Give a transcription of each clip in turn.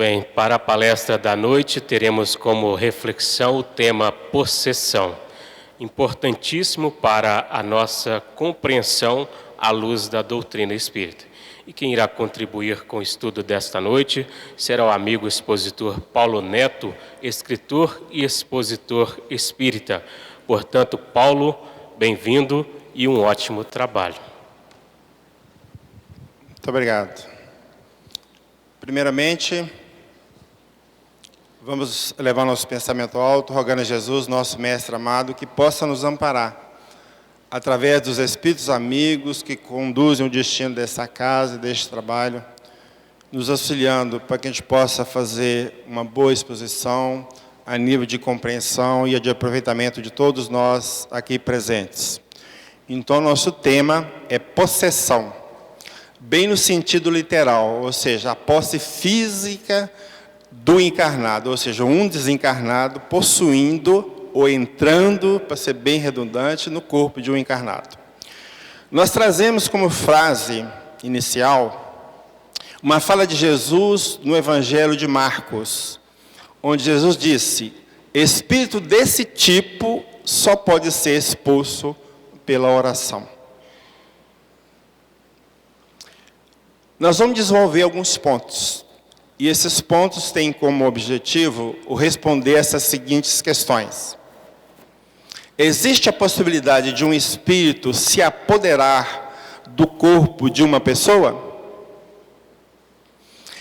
bem, para a palestra da noite teremos como reflexão o tema possessão, importantíssimo para a nossa compreensão à luz da doutrina espírita. E quem irá contribuir com o estudo desta noite será o amigo expositor Paulo Neto, escritor e expositor espírita. Portanto, Paulo, bem-vindo e um ótimo trabalho. Muito obrigado. Primeiramente, vamos levar nosso pensamento alto, rogando a Jesus, nosso Mestre amado, que possa nos amparar, através dos Espíritos amigos que conduzem o destino dessa casa e deste trabalho, nos auxiliando para que a gente possa fazer uma boa exposição a nível de compreensão e de aproveitamento de todos nós aqui presentes. Então, nosso tema é possessão. Bem no sentido literal, ou seja, a posse física do encarnado, ou seja, um desencarnado possuindo ou entrando, para ser bem redundante, no corpo de um encarnado. Nós trazemos como frase inicial uma fala de Jesus no Evangelho de Marcos, onde Jesus disse: espírito desse tipo só pode ser expulso pela oração. Nós vamos desenvolver alguns pontos, e esses pontos têm como objetivo o responder essas seguintes questões. Existe a possibilidade de um espírito se apoderar do corpo de uma pessoa?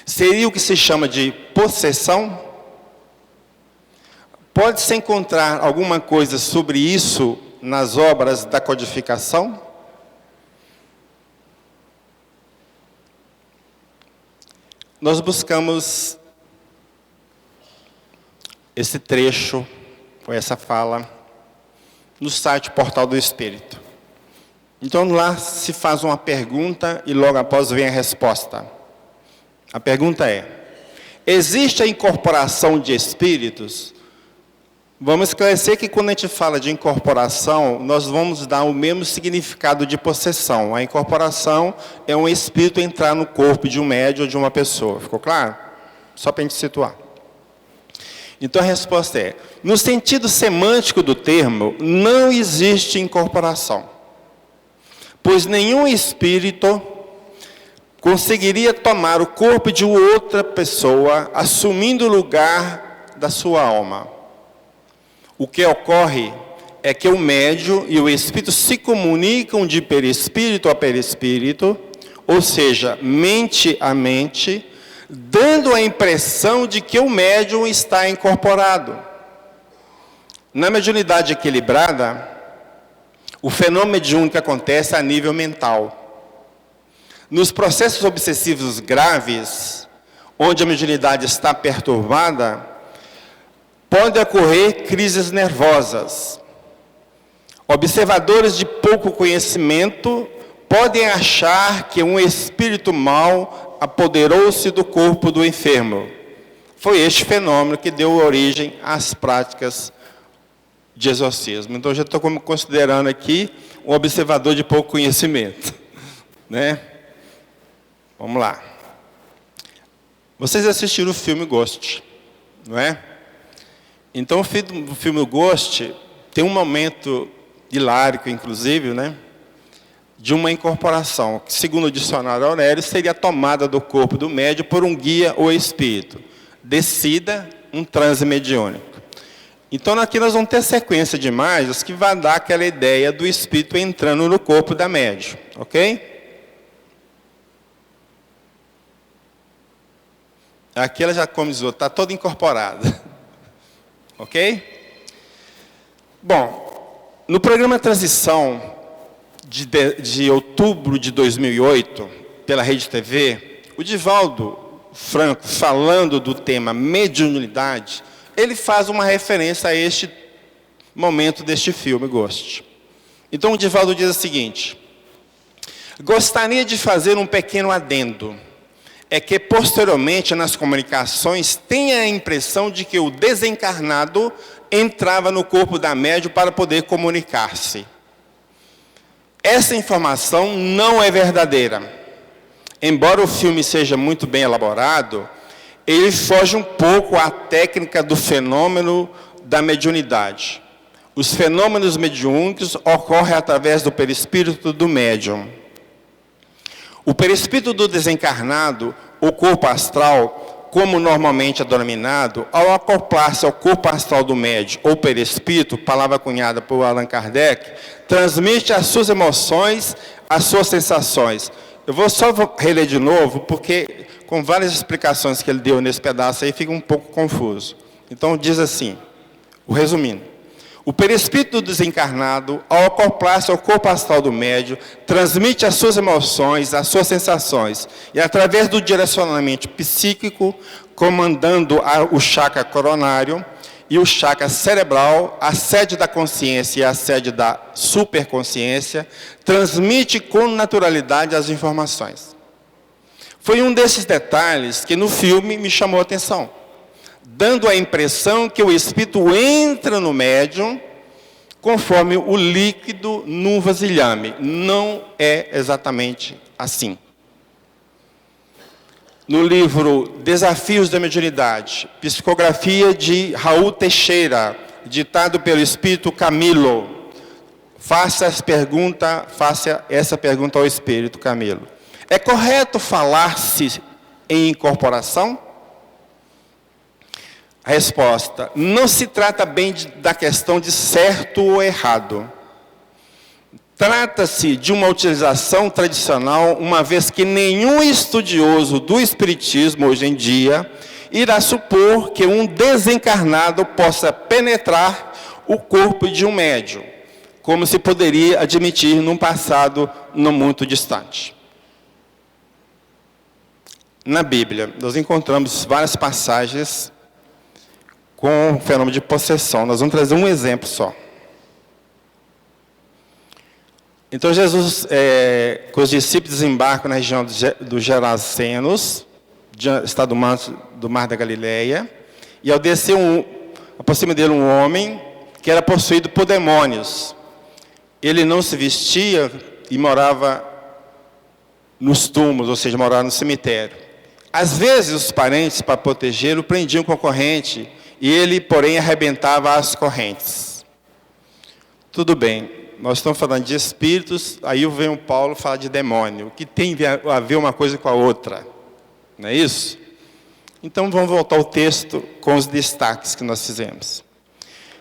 Seria o que se chama de possessão? Pode-se encontrar alguma coisa sobre isso nas obras da codificação? Nós buscamos esse trecho, ou essa fala, no site Portal do Espírito. Então lá se faz uma pergunta e logo após vem a resposta. A pergunta é: existe a incorporação de espíritos? Vamos esclarecer que quando a gente fala de incorporação, nós vamos dar o mesmo significado de possessão. A incorporação é um espírito entrar no corpo de um médium ou de uma pessoa. Ficou claro? Só para a gente situar. Então a resposta é: no sentido semântico do termo, não existe incorporação. Pois nenhum espírito conseguiria tomar o corpo de outra pessoa, assumindo o lugar da sua alma. O que ocorre é que o médium e o espírito se comunicam de perispírito a perispírito, ou seja, mente a mente, dando a impressão de que o médium está incorporado. Na mediunidade equilibrada, o fenômeno mediúnico acontece a nível mental. Nos processos obsessivos graves, onde a mediunidade está perturbada, podem ocorrer crises nervosas. Observadores de pouco conhecimento podem achar que um espírito mau apoderou-se do corpo do enfermo. Foi este fenômeno que deu origem às práticas de exorcismo. Então, já estou considerando aqui um observador de pouco conhecimento, né? Vamos lá. Vocês assistiram o filme Ghost, não é? Então, o filme Ghost tem um momento hilárico, inclusive, né, de uma incorporação, que, segundo o dicionário Aurélio, seria a tomada do corpo do médium por um guia ou espírito. Descida, um transe mediúnico. Então, aqui nós vamos ter sequência de imagens que vai dar aquela ideia do espírito entrando no corpo da médium, ok? Aqui ela já começou, está toda incorporada. Ok? Bom, no programa Transição de outubro de 2008, pela Rede TV, o Divaldo Franco, falando do tema mediunidade, ele faz uma referência a este momento deste filme, Ghost. Então o Divaldo diz o seguinte: gostaria de fazer um pequeno adendo. É que, posteriormente, nas comunicações, tem a impressão de que o desencarnado entrava no corpo da médium para poder comunicar-se. Essa informação não é verdadeira. Embora o filme seja muito bem elaborado, ele foge um pouco à técnica do fenômeno da mediunidade. Os fenômenos mediúnicos ocorrem através do perispírito do médium. O perispírito do desencarnado, o corpo astral, como normalmente é denominado, ao acoplar-se ao corpo astral do médium, ou perispírito, palavra cunhada por Allan Kardec, transmite as suas emoções, as suas sensações. Eu vou só reler de novo, porque com várias explicações que ele deu nesse pedaço aí, fica um pouco confuso. Então diz assim, resumindo. O perispírito do desencarnado, ao acoplar-se ao corpo astral do médium, transmite as suas emoções, as suas sensações, e através do direcionamento psíquico, comandando o chakra coronário e o chakra cerebral, a sede da consciência e a sede da superconsciência, transmite com naturalidade as informações. Foi um desses detalhes que no filme me chamou a atenção, dando a impressão que o espírito entra no médium conforme o líquido num vasilhame. Não é exatamente assim. No livro Desafios da Mediunidade, psicografia de Raul Teixeira, ditado pelo espírito Camilo, faça essa pergunta ao espírito Camilo. É correto falar-se em incorporação? A resposta, não se trata bem da questão de certo ou errado. Trata-se de uma utilização tradicional, uma vez que nenhum estudioso do espiritismo hoje em dia irá supor que um desencarnado possa penetrar o corpo de um médium, como se poderia admitir num passado não muito distante. Na Bíblia, nós encontramos várias passagens com o fenômeno de possessão. Nós vamos trazer um exemplo só. Então, Jesus, com os discípulos, desembarcam na região dos Gerasenos, estado do Mar da Galileia, e ao descer, aproxima dele um homem que era possuído por demônios. Ele não se vestia e morava nos túmulos, ou seja, morava no cemitério. Às vezes, os parentes, para protegê-lo, prendiam com a corrente, e ele, porém, arrebentava as correntes. Tudo bem, nós estamos falando de espíritos, aí vem o Paulo falar de demônio. O que tem a ver uma coisa com a outra? Não é isso? Então, vamos voltar ao texto com os destaques que nós fizemos.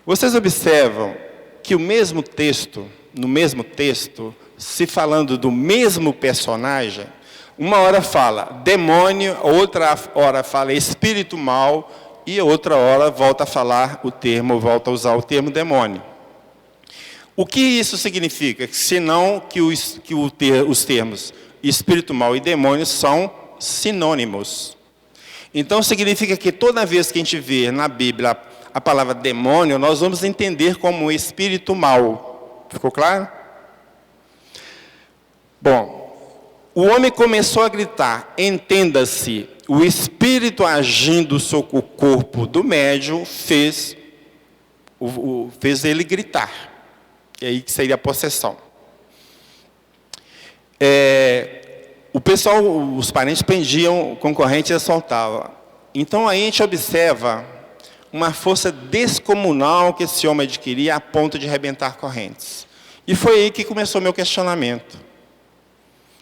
Vocês observam que no mesmo texto, se falando do mesmo personagem, uma hora fala demônio, outra hora fala espírito mau, e outra hora volta a usar o termo demônio. O que isso significa? Senão que os termos espírito mau e demônio são sinônimos. Então significa que toda vez que a gente vê na Bíblia a palavra demônio, nós vamos entender como espírito mau. Ficou claro? Bom, o homem começou a gritar, entenda-se, o espírito agindo sobre o corpo do médium fez ele gritar. E aí que seria a possessão. O pessoal, os parentes prendiam com corrente e soltavam. Então aí a gente observa uma força descomunal que esse homem adquiria a ponto de arrebentar correntes. E foi aí que começou o meu questionamento.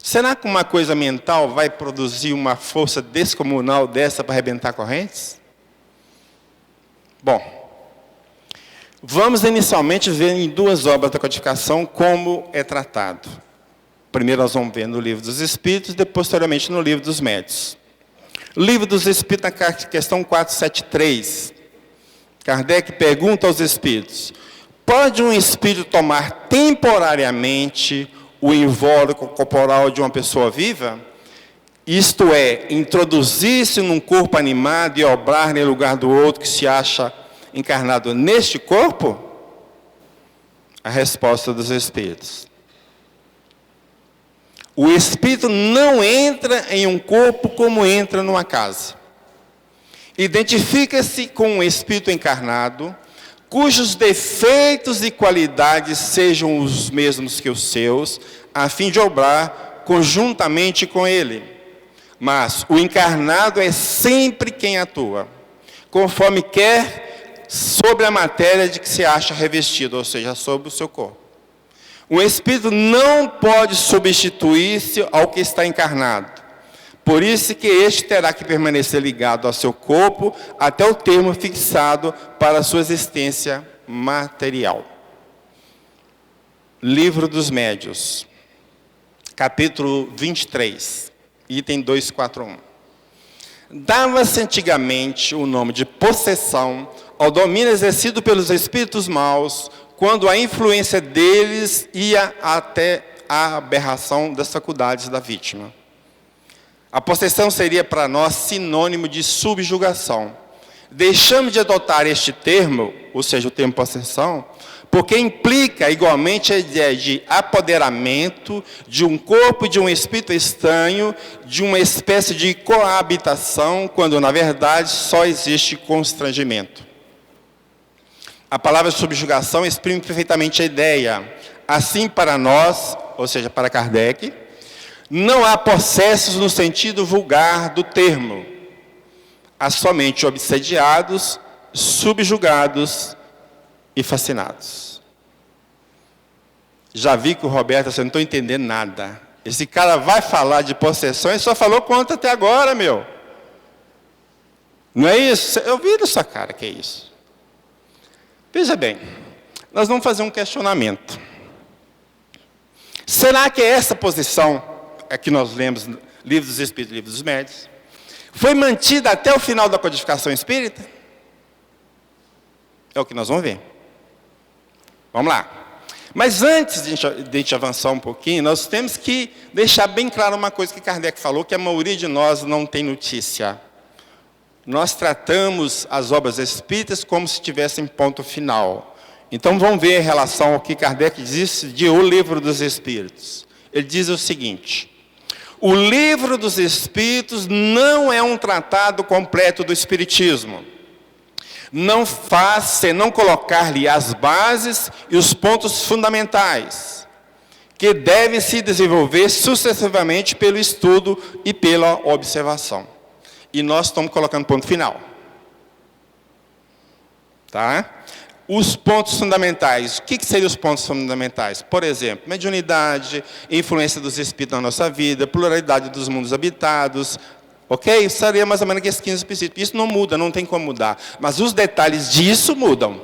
Será que uma coisa mental vai produzir uma força descomunal dessa para arrebentar correntes? Bom, vamos inicialmente ver em duas obras da codificação como é tratado. Primeiro nós vamos ver no Livro dos Espíritos, depois, posteriormente, no Livro dos Médiuns. Livro dos Espíritos, na questão 473. Kardec pergunta aos Espíritos, pode um Espírito tomar temporariamente o invólucro corporal de uma pessoa viva? Isto é, introduzir-se num corpo animado e obrar em lugar do outro que se acha encarnado neste corpo? A resposta dos Espíritos. O Espírito não entra em um corpo como entra numa casa. Identifica-se com um Espírito encarnado, cujos defeitos e qualidades sejam os mesmos que os seus, a fim de obrar conjuntamente com ele. Mas o encarnado é sempre quem atua, conforme quer sobre a matéria de que se acha revestido, ou seja, sobre o seu corpo. O espírito não pode substituir-se ao que está encarnado. Por isso que este terá que permanecer ligado ao seu corpo até o termo fixado para a sua existência material. Livro dos Médiuns, capítulo 23, item 241. Dava-se antigamente o nome de possessão ao domínio exercido pelos espíritos maus, quando a influência deles ia até a aberração das faculdades da vítima. A possessão seria para nós sinônimo de subjugação. Deixamos de adotar este termo, ou seja, o termo possessão, porque implica igualmente a ideia de apoderamento de um corpo, de um espírito estranho, de uma espécie de coabitação, quando na verdade só existe constrangimento. A palavra subjugação exprime perfeitamente a ideia. Assim, para nós, ou seja, para Kardec, não há possessos no sentido vulgar do termo. Há somente obsediados, subjugados e fascinados. Já vi que o Roberto, você não está entendendo nada. Esse cara vai falar de possessão e só falou quanto até agora, meu. Não é isso? Eu vi na sua cara que é isso. Veja bem, nós vamos fazer um questionamento. Será que essa posição, que nós lemos no Livro dos Espíritos e Livro dos Médiuns, foi mantida até o final da codificação espírita? É o que nós vamos ver. Vamos lá. Mas antes de a gente avançar um pouquinho, nós temos que deixar bem claro uma coisa que Kardec falou, que a maioria de nós não tem notícia. Nós tratamos as obras espíritas como se tivessem ponto final. Então vamos ver em relação ao que Kardec disse de O Livro dos Espíritos. Ele diz o seguinte: o Livro dos Espíritos não é um tratado completo do Espiritismo. Não faz senão colocar-lhe as bases e os pontos fundamentais, que devem se desenvolver sucessivamente pelo estudo e pela observação. E nós estamos colocando ponto final. Tá? Os pontos fundamentais. O que seriam os pontos fundamentais? Por exemplo, mediunidade, influência dos espíritos na nossa vida, pluralidade dos mundos habitados. Ok? Seria mais ou menos esses 15 princípios. Isso não muda, não tem como mudar. Mas os detalhes disso mudam.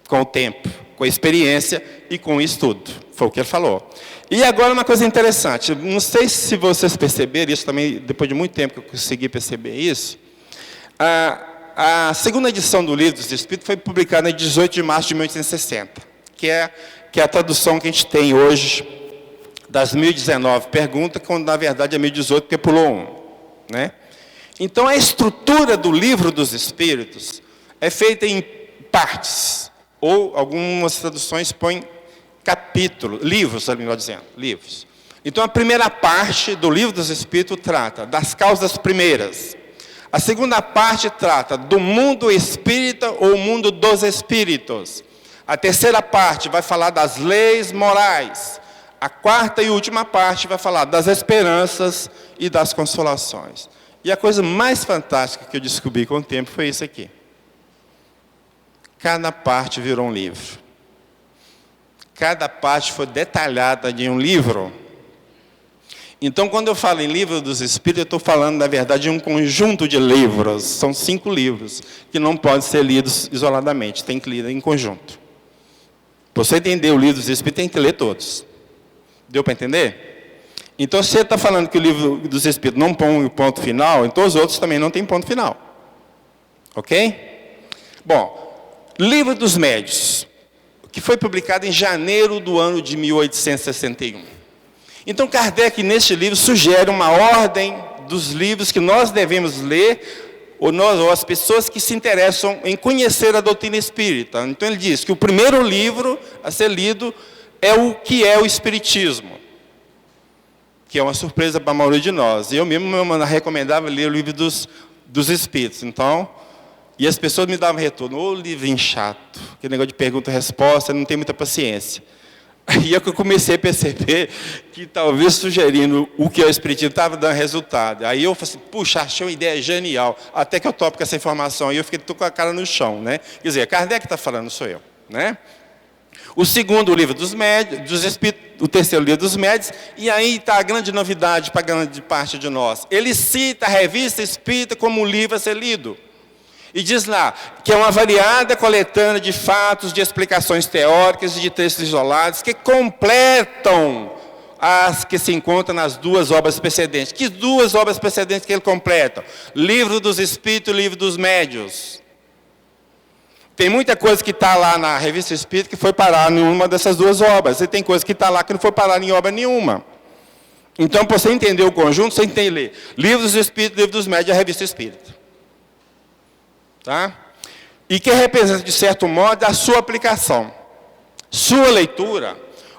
Com o tempo, com a experiência e com o estudo. Foi o que ele falou. E agora uma coisa interessante. Não sei se vocês perceberam isso também, depois de muito tempo que eu consegui perceber isso. A segunda edição do Livro dos Espíritos foi publicada em 18 de março de 1860, que é a tradução que a gente tem hoje das 1019 perguntas, quando na verdade é 1018, porque pulou um. Né? Então a estrutura do Livro dos Espíritos é feita em partes, ou algumas traduções põem capítulo, livros, melhor dizendo, livros. Então a primeira parte do Livro dos Espíritos trata das causas primeiras. A segunda parte trata do mundo espírita ou mundo dos espíritos. A terceira parte vai falar das leis morais. A quarta e última parte vai falar das esperanças e das consolações. E a coisa mais fantástica que eu descobri com o tempo foi isso aqui. Cada parte virou um livro. Cada parte foi detalhada em um livro. Então, quando eu falo em Livro dos Espíritos, eu estou falando, na verdade, de um conjunto de livros. São 5 livros, que não podem ser lidos isoladamente, tem que ler em conjunto. Para você entender o Livro dos Espíritos, tem que ler todos. Deu para entender? Então, se você está falando que o Livro dos Espíritos não põe ponto final, então os outros também não têm ponto final. Ok? Bom, Livro dos Médiuns, que foi publicado em janeiro do ano de 1861. Então, Kardec, neste livro, sugere uma ordem dos livros que nós devemos ler, ou as pessoas que se interessam em conhecer a doutrina espírita. Então, ele diz que o primeiro livro a ser lido é o que é o Espiritismo, que é uma surpresa para a maioria de nós. Eu mesmo recomendava ler o Livro dos Espíritos. Então, e as pessoas me davam retorno: ô livrinho chato, aquele negócio de pergunta e resposta, não tem muita paciência. Aí é que eu comecei a perceber que talvez sugerindo o que é o Espiritismo estava dando resultado. Aí eu falei assim, puxa, achei uma ideia genial. Até que eu topo com essa informação aí, eu fiquei com a cara no chão, né? Quer dizer, Kardec está falando, sou eu, né? O segundo, o livro dos médios, dos espíritos, o terceiro livro dos médios, e aí está a grande novidade para a grande parte de nós. Ele cita a Revista Espírita como um livro a ser lido. E diz lá que é uma variada coletânea de fatos, de explicações teóricas e de textos isolados que completam as que se encontram nas duas obras precedentes. Que duas obras precedentes que ele completa? Livro dos Espíritos e Livro dos Médios. Tem muita coisa que está lá na Revista Espírita que foi parar em uma dessas duas obras. E tem coisa que está lá que não foi parar em obra nenhuma. Então, para você entender o conjunto, você tem que ler Livro dos Espíritos, Livro dos Médios e a Revista Espírita. Tá? E que representa, de certo modo, a sua aplicação. Sua leitura,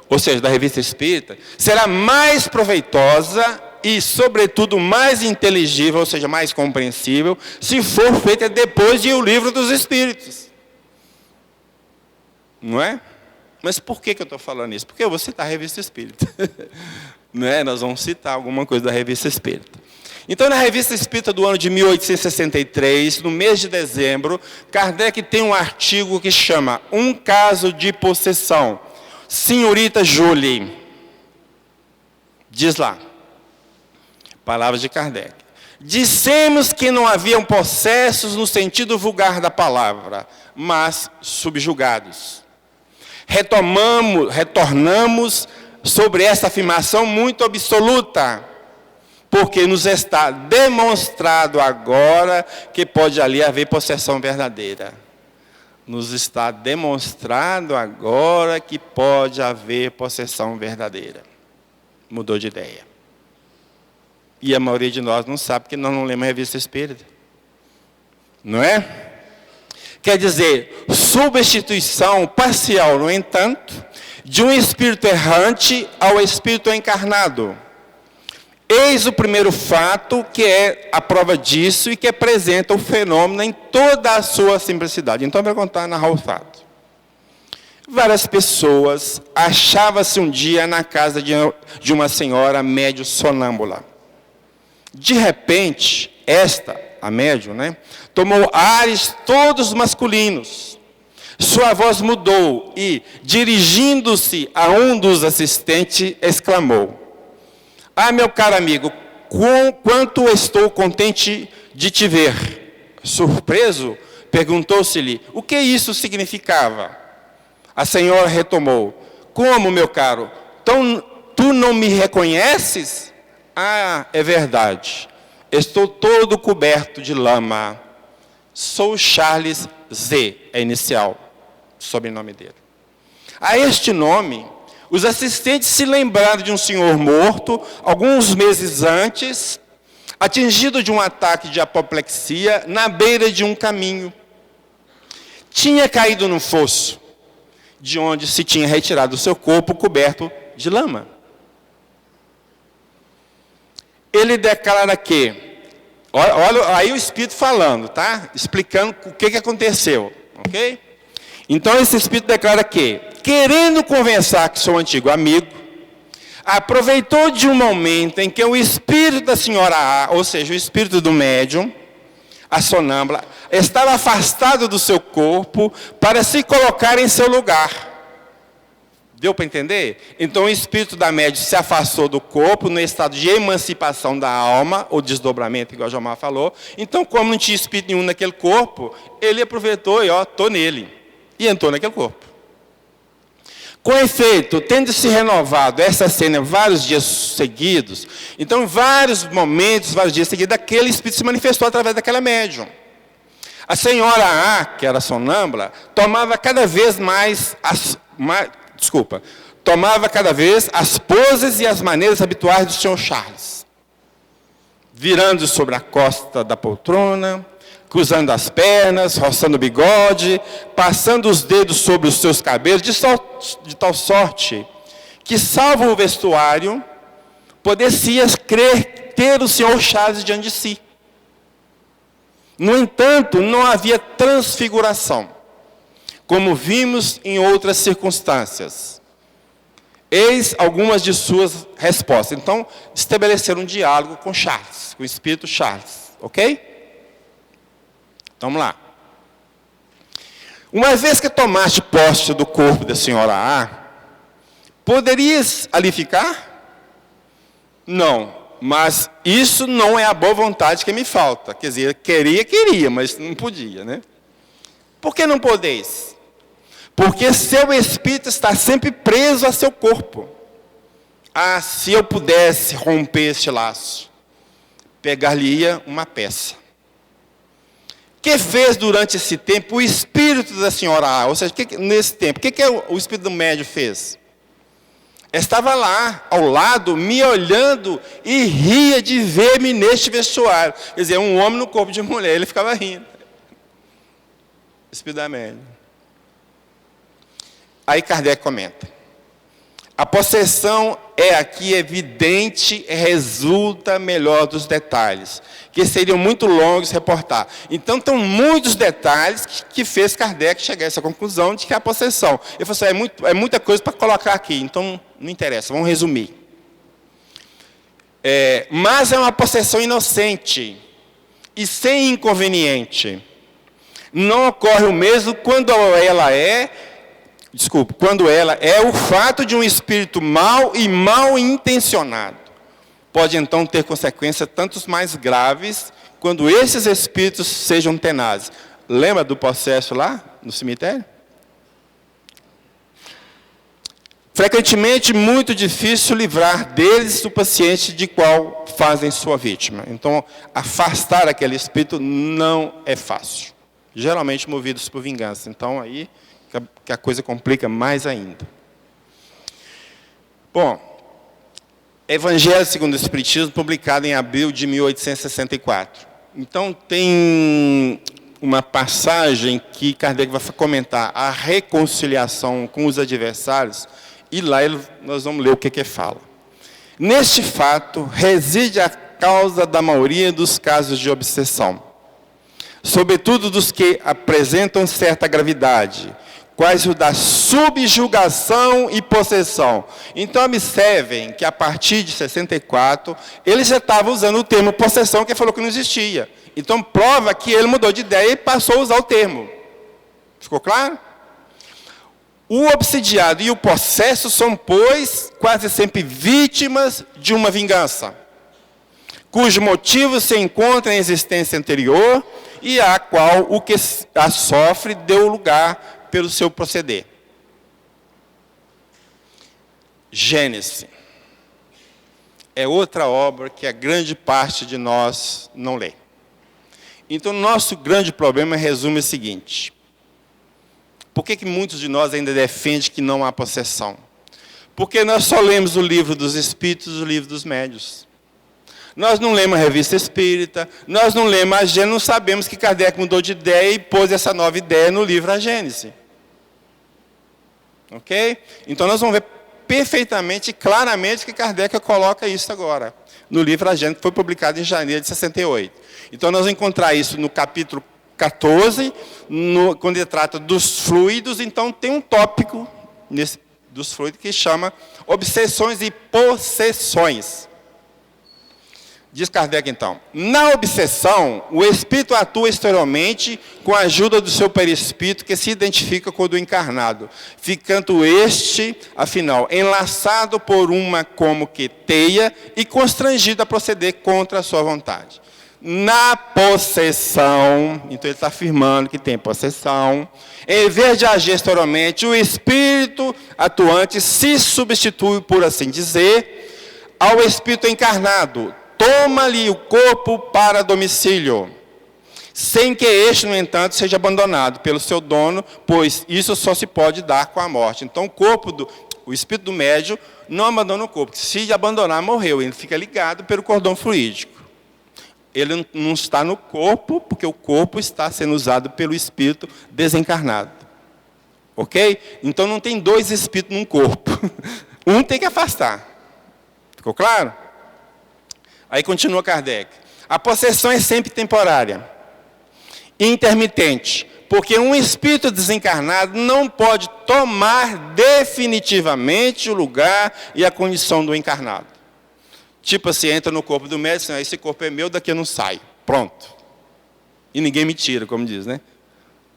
ou seja, da Revista Espírita, será mais proveitosa e, sobretudo, mais inteligível, ou seja, mais compreensível, se for feita depois de O Livro dos Espíritos. Não é? Mas por que eu estou falando isso? Porque eu vou citar a Revista Espírita. Não é? Nós vamos citar alguma coisa da Revista Espírita. Então, na Revista Espírita do ano de 1863, no mês de dezembro, Kardec tem um artigo que chama Um Caso de Possessão. Senhorita Julie. Diz lá, palavras de Kardec. Dissemos que não haviam possessos no sentido vulgar da palavra, mas subjugados. Retornamos sobre essa afirmação muito absoluta, porque nos está demonstrado agora que pode ali haver possessão verdadeira. Nos está demonstrado agora que pode haver possessão verdadeira. Mudou de ideia. E a maioria de nós não sabe, porque nós não lemos a Revista Espírita. Não é? Quer dizer, substituição parcial, no entanto, de um espírito errante ao espírito encarnado. Eis o primeiro fato que é a prova disso e que apresenta o fenômeno em toda a sua simplicidade. Então, eu vou narrar o fato. Várias pessoas achavam-se um dia na casa de uma senhora médio sonâmbula. De repente, a médium, tomou ares todos masculinos. Sua voz mudou e, dirigindo-se a um dos assistentes, exclamou: ah, meu caro amigo, quanto estou contente de te ver. Surpreso, perguntou-se-lhe o que isso significava. A senhora retomou: como, meu caro? Tu não me reconheces? Ah, é verdade. Estou todo coberto de lama. Sou Charles Z, é inicial, sobrenome dele. A este nome, os assistentes se lembraram de um senhor morto, alguns meses antes, atingido de um ataque de apoplexia, na beira de um caminho. Tinha caído num fosso, de onde se tinha retirado o seu corpo coberto de lama. Ele declara que, olha aí o Espírito falando, tá? Explicando o que aconteceu, ok? Então esse Espírito declara que, querendo conversar que seu antigo amigo, aproveitou de um momento em que o espírito da senhora A, ou seja, o espírito do médium, a sonâmbula, estava afastado do seu corpo para se colocar em seu lugar. Deu para entender? Então o espírito da médium se afastou do corpo no estado de emancipação da alma, ou desdobramento, igual o Jomar falou. Então, como não tinha espírito nenhum naquele corpo, ele aproveitou e estou nele. E entrou naquele corpo. Com efeito, tendo se renovado essa cena vários dias seguidos, então, em vários momentos, vários dias seguidos, aquele espírito se manifestou através daquela médium. A senhora A, que era sonâmbula, tomava cada vez as poses e as maneiras habituais do senhor Charles. Virando sobre a costa da poltrona, cruzando as pernas, roçando o bigode, passando os dedos sobre os seus cabelos, de tal sorte que, salvo o vestuário, poderia crer ter o senhor Charles diante de si. No entanto, não havia transfiguração, como vimos em outras circunstâncias. Eis algumas de suas respostas. Então, estabeleceram um diálogo com Charles, com o espírito Charles. Ok? Vamos lá. Uma vez que tomaste posse do corpo da senhora A, poderias ali ficar? Não, mas isso não é a boa vontade que me falta. Quer dizer, queria, mas não podia, né? Por que não podeis? Porque seu espírito está sempre preso a seu corpo. Ah, se eu pudesse romper este laço, pegar-lhe-ia uma peça. Que fez durante esse tempo o espírito da senhora A? Ou seja, nesse tempo, o que o espírito do médium fez? Estava lá, ao lado, me olhando e ria de ver-me neste vestuário. Quer dizer, um homem no corpo de mulher, ele ficava rindo. Espírito da médium. Aí Kardec comenta. A possessão é aqui evidente, resulta melhor dos detalhes, que seriam muito longos reportar. Então, estão muitos detalhes que fez Kardec chegar a essa conclusão de que é a possessão. Ele falou assim, é muita coisa para colocar aqui, então não interessa, vamos resumir. Mas é uma possessão inocente e sem inconveniente. Não ocorre o mesmo quando ela é o fato de um espírito mau e mal intencionado. Pode então ter consequências tanto mais graves quando esses espíritos sejam tenazes. Lembra do processo lá no cemitério? Frequentemente, muito difícil livrar deles do paciente de qual fazem sua vítima. Então, afastar aquele espírito não é fácil. Geralmente movidos por vingança. Então, aí que a coisa complica mais ainda. Bom, Evangelho segundo o Espiritismo, publicado em abril de 1864. Então, tem uma passagem que Kardec vai comentar, a reconciliação com os adversários, e lá nós vamos ler o que fala. Neste fato, reside a causa da maioria dos casos de obsessão, sobretudo dos que apresentam certa gravidade, quais o da subjugação e possessão. Então, observem que a partir de 64, ele já estava usando o termo possessão, que ele falou que não existia. Então, prova que ele mudou de ideia e passou a usar o termo. Ficou claro? O obsidiado e o possesso são, pois, quase sempre vítimas de uma vingança, cujo motivo se encontra em existência anterior e a qual o que a sofre deu lugar pelo seu proceder. Gênesis é outra obra que a grande parte de nós não lê. Então, nosso grande problema resume o seguinte. Por que muitos de nós ainda defendem que não há possessão? Porque nós só lemos o livro dos Espíritos e o livro dos Médiuns. Nós não lemos a Revista Espírita, nós não lemos a Gênesis, não sabemos que Kardec mudou de ideia e pôs essa nova ideia no livro A Gênesis. Ok? Então, nós vamos ver perfeitamente, claramente, que Kardec coloca isso agora, no livro A Gênesis, que foi publicado em janeiro de 68. Então, nós vamos encontrar isso no capítulo 14, quando ele trata dos fluidos. Então, tem um tópico dos fluidos que chama obsessões e possessões. Diz Kardec, então, na obsessão, o espírito atua exteriormente com a ajuda do seu perispírito, que se identifica com o do encarnado, ficando este, afinal, enlaçado por uma como que teia e constrangido a proceder contra a sua vontade. Na possessão, então ele está afirmando que tem possessão, em vez de agir exteriormente, o espírito atuante se substitui, por assim dizer, ao espírito encarnado, toma-lhe o corpo para domicílio, sem que este, no entanto, seja abandonado pelo seu dono, pois isso só se pode dar com a morte. Então, o espírito do médium não abandona o corpo. Se abandonar, morreu. Ele fica ligado pelo cordão fluídico. Ele não está no corpo, porque o corpo está sendo usado pelo espírito desencarnado. Ok? Então, não tem dois espíritos num corpo. Um tem que afastar. Ficou claro? Aí continua Kardec. A possessão é sempre temporária, intermitente, Porque um espírito desencarnado não pode tomar definitivamente o lugar e a condição do encarnado. Tipo assim, entra no corpo do médico, esse corpo é meu, daqui eu não saio. Pronto. E ninguém me tira, como diz, né?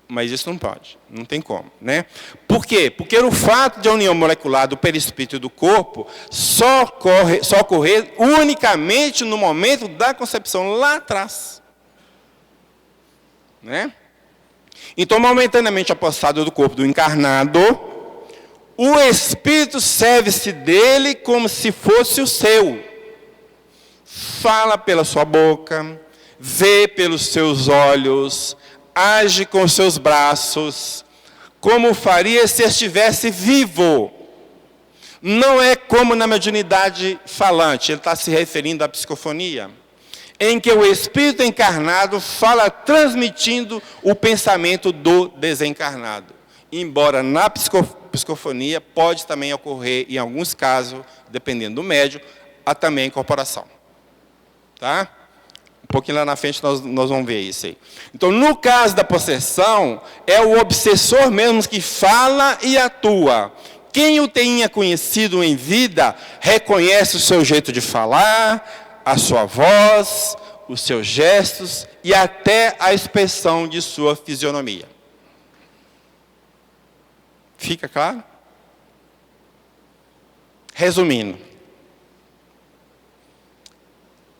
Mas isso não pode, não tem como, né? Por quê? Porque o fato de a união molecular do perispírito e do corpo só ocorrer unicamente no momento da concepção lá atrás. Né? Então, momentaneamente apossado do corpo do encarnado, o espírito serve-se dele como se fosse o seu. Fala pela sua boca, vê pelos seus olhos, age com os seus braços, como faria se estivesse vivo. Não é como na mediunidade falante, ele está se referindo à psicofonia, em que o espírito encarnado fala transmitindo o pensamento do desencarnado. Embora na psicofonia pode também ocorrer, em alguns casos, dependendo do médium, a também incorporação. Tá? Um pouquinho lá na frente nós vamos ver isso aí. Então, no caso da possessão, é o obsessor mesmo que fala e atua. Quem o tenha conhecido em vida, reconhece o seu jeito de falar, a sua voz, os seus gestos e até a expressão de sua fisionomia. Fica claro? Resumindo.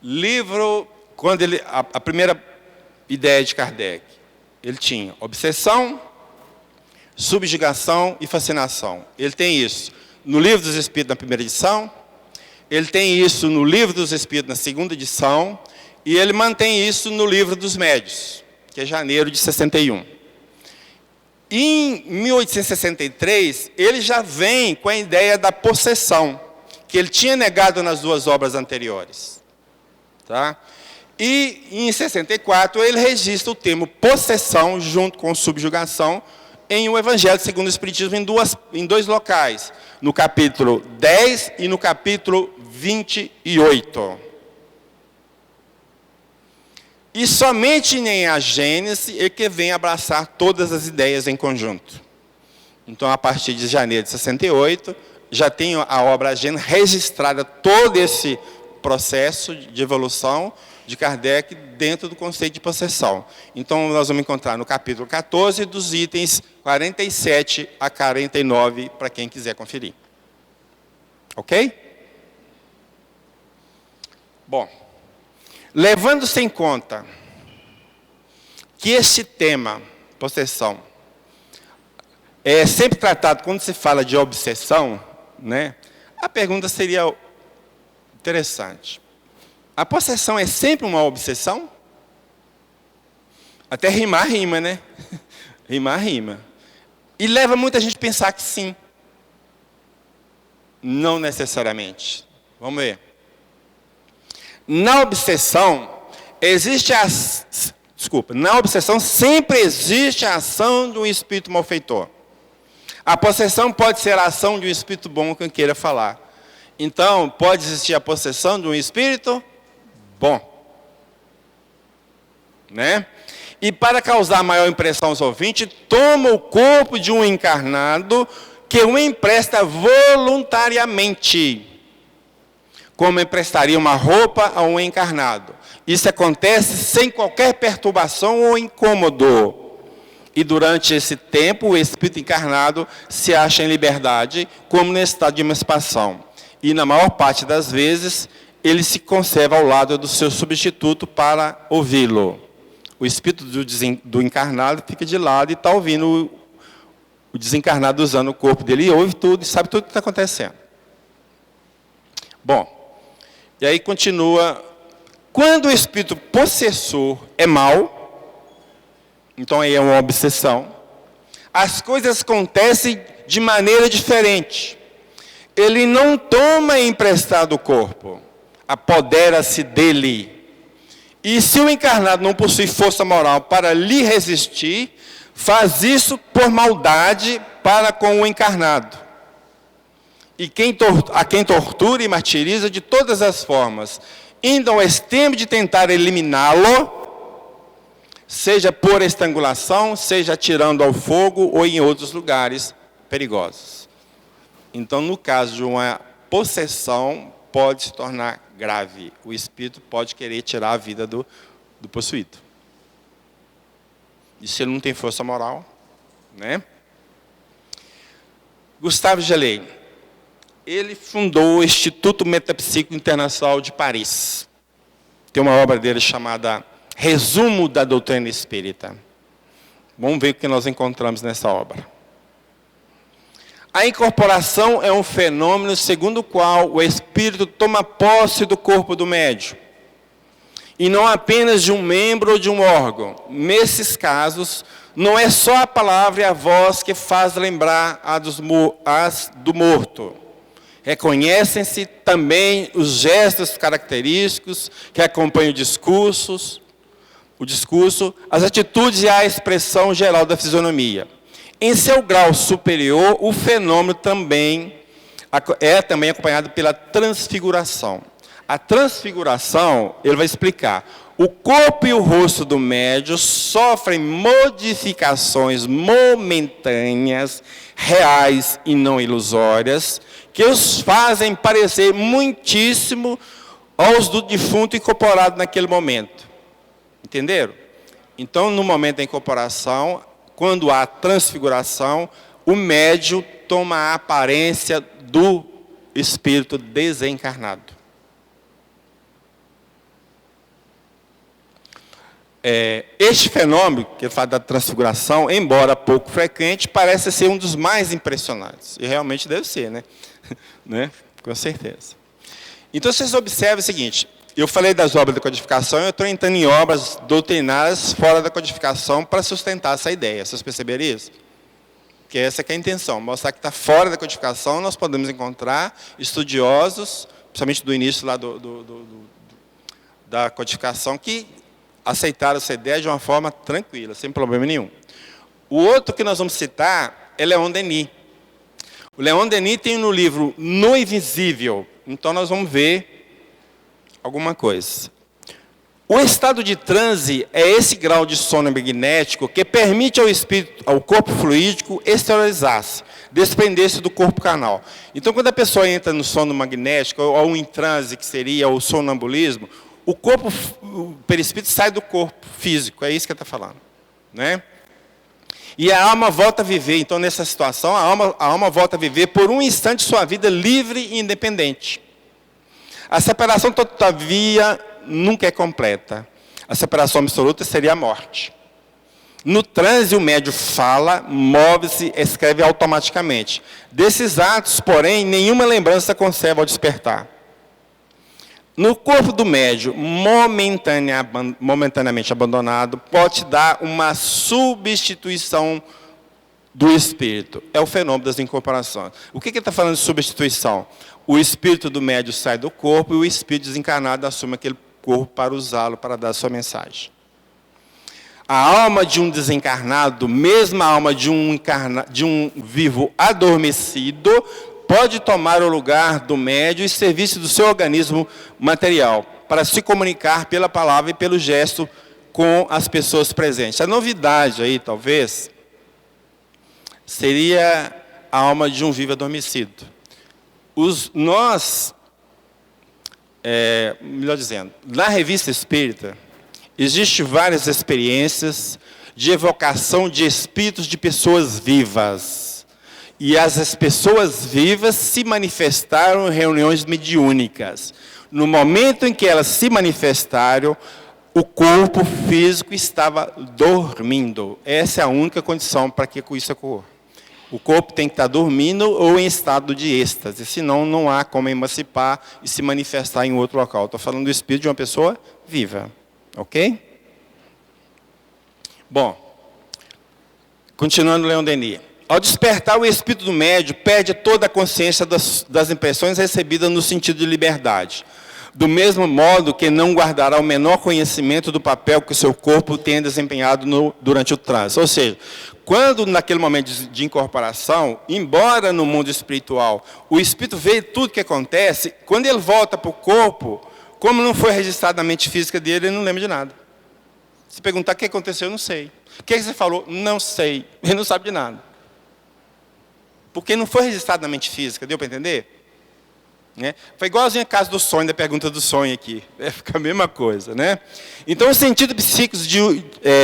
Livro... Quando a primeira ideia de Kardec, ele tinha obsessão, subjugação e fascinação. Ele tem isso no Livro dos Espíritos, na primeira edição, ele tem isso no Livro dos Espíritos, na segunda edição, e ele mantém isso no Livro dos Médiuns, que é janeiro de 61. Em 1863, ele já vem com a ideia da possessão, que ele tinha negado nas duas obras anteriores. Tá? E, em 64, ele registra o termo possessão, junto com subjugação, em um Evangelho segundo o Espiritismo, em dois locais. No capítulo 10 e no capítulo 28. E somente em a Gênese é que vem abraçar todas as ideias em conjunto. Então, a partir de janeiro de 68, já tem a obra Gênese registrada todo esse processo de evolução de Kardec dentro do conceito de possessão. Então, nós vamos encontrar no capítulo 14, dos itens 47 a 49, para quem quiser conferir. Ok? Bom, levando-se em conta que este tema, possessão, é sempre tratado quando se fala de obsessão, né? A pergunta seria interessante. A possessão é sempre uma obsessão? Até rimar, rima, né? Rimar, rima. E leva muita gente a pensar que sim. Não necessariamente. Vamos ver. Na obsessão, na obsessão sempre existe a ação de um espírito malfeitor. A possessão pode ser a ação de um espírito bom com quem queira falar. Então, pode existir a possessão de um espírito bom. Né? E para causar maior impressão aos ouvintes, toma o corpo de um encarnado que o empresta voluntariamente, como emprestaria uma roupa a um encarnado. Isso acontece sem qualquer perturbação ou incômodo. E durante esse tempo, o espírito encarnado se acha em liberdade, como nesse estado de emancipação. E na maior parte das vezes, ele se conserva ao lado do seu substituto para ouvi-lo. O espírito do encarnado fica de lado e está ouvindo o desencarnado usando o corpo dele, e ouve tudo, e sabe tudo o que está acontecendo. Bom, e aí continua. Quando o espírito possessor é mau, então aí é uma obsessão, as coisas acontecem de maneira diferente. Ele não toma emprestado o corpo, apodera-se dele. E se o encarnado não possui força moral para lhe resistir, faz isso por maldade para com o encarnado. E a quem tortura e martiriza de todas as formas, indo ao extremo de tentar eliminá-lo, seja por estrangulação, seja atirando ao fogo ou em outros lugares perigosos. Então, no caso de uma possessão, pode se tornar grave. O espírito pode querer tirar a vida do possuído. E se ele não tem força moral, né? Gustave Gelei, ele fundou o Instituto Metapsíquico Internacional de Paris. Tem uma obra dele chamada Resumo da Doutrina Espírita. Vamos ver o que nós encontramos nessa obra. A incorporação é um fenômeno segundo o qual o espírito toma posse do corpo do médium, e não apenas de um membro ou de um órgão. Nesses casos, não é só a palavra e a voz que faz lembrar as do morto. Reconhecem-se também os gestos característicos que acompanham o discurso, as atitudes e a expressão geral da fisionomia. Em seu grau superior, o fenômeno também é acompanhado pela transfiguração. A transfiguração, ele vai explicar. O corpo e o rosto do médium sofrem modificações momentâneas, reais e não ilusórias, que os fazem parecer muitíssimo aos do defunto incorporado naquele momento. Entenderam? Então, no momento da incorporação, quando há transfiguração, o médium toma a aparência do espírito desencarnado. Este fenômeno, que ele fala da transfiguração, embora pouco frequente, parece ser um dos mais impressionantes. E realmente deve ser, né? Né? Com certeza. Então, vocês observam o seguinte, eu falei das obras da codificação, eu estou entrando em obras doutrinárias fora da codificação para sustentar essa ideia. Vocês perceberam isso? Porque essa que é a intenção, mostrar que está fora da codificação, nós podemos encontrar estudiosos, principalmente do início lá da codificação, que aceitaram essa ideia de uma forma tranquila, sem problema nenhum. O outro que nós vamos citar é Leon Denis. O Leon Denis tem no livro No Invisível, então nós vamos ver alguma coisa. O estado de transe é esse grau de sono magnético que permite ao espírito, ao corpo fluídico, exteriorizar-se, desprender-se do corpo carnal. Então, quando a pessoa entra no sono magnético, ou em transe, que seria o sonambulismo, o perispírito sai do corpo físico, é isso que ele está falando, né? E a alma volta a viver, então nessa situação, a alma volta a viver por um instante sua vida livre e independente. A separação, todavia, nunca é completa. A separação absoluta seria a morte. No transe, o médium fala, move-se, escreve automaticamente. Desses atos, porém, nenhuma lembrança conserva ao despertar. No corpo do médium, momentaneamente abandonado, pode dar uma substituição do espírito. É o fenômeno das incorporações. O que ele está falando de substituição? O espírito do médium sai do corpo e o espírito desencarnado assume aquele corpo para usá-lo, para dar a sua mensagem. A alma de um desencarnado, mesmo a alma de um vivo adormecido, pode tomar o lugar do médium e servir-se do seu organismo material, para se comunicar pela palavra e pelo gesto com as pessoas presentes. A novidade aí, talvez, seria a alma de um vivo adormecido. Melhor dizendo, na Revista Espírita, existem várias experiências de evocação de espíritos de pessoas vivas. E as pessoas vivas se manifestaram em reuniões mediúnicas. No momento em que elas se manifestaram, o corpo físico estava dormindo. Essa é a única condição para que isso ocorra. O corpo tem que estar dormindo ou em estado de êxtase, senão não há como emancipar e se manifestar em outro local. Estou falando do espírito de uma pessoa viva. Ok? Bom, continuando Leon Denis. Ao despertar, o espírito do médium perde toda a consciência das impressões recebidas no sentido de liberdade. Do mesmo modo que não guardará o menor conhecimento do papel que o seu corpo tem desempenhado durante o transe. Ou seja, quando naquele momento de incorporação, embora no mundo espiritual, o espírito vê tudo o que acontece, quando ele volta para o corpo, como não foi registrado na mente física dele, ele não lembra de nada. Se perguntar o que aconteceu, eu não sei. O que você falou? Não sei. Ele não sabe de nada. Porque não foi registrado na mente física, deu para entender? Né? Foi igualzinho a caso do sonho, da pergunta do sonho aqui. Fica a mesma coisa, né? Então, o sentido psíquico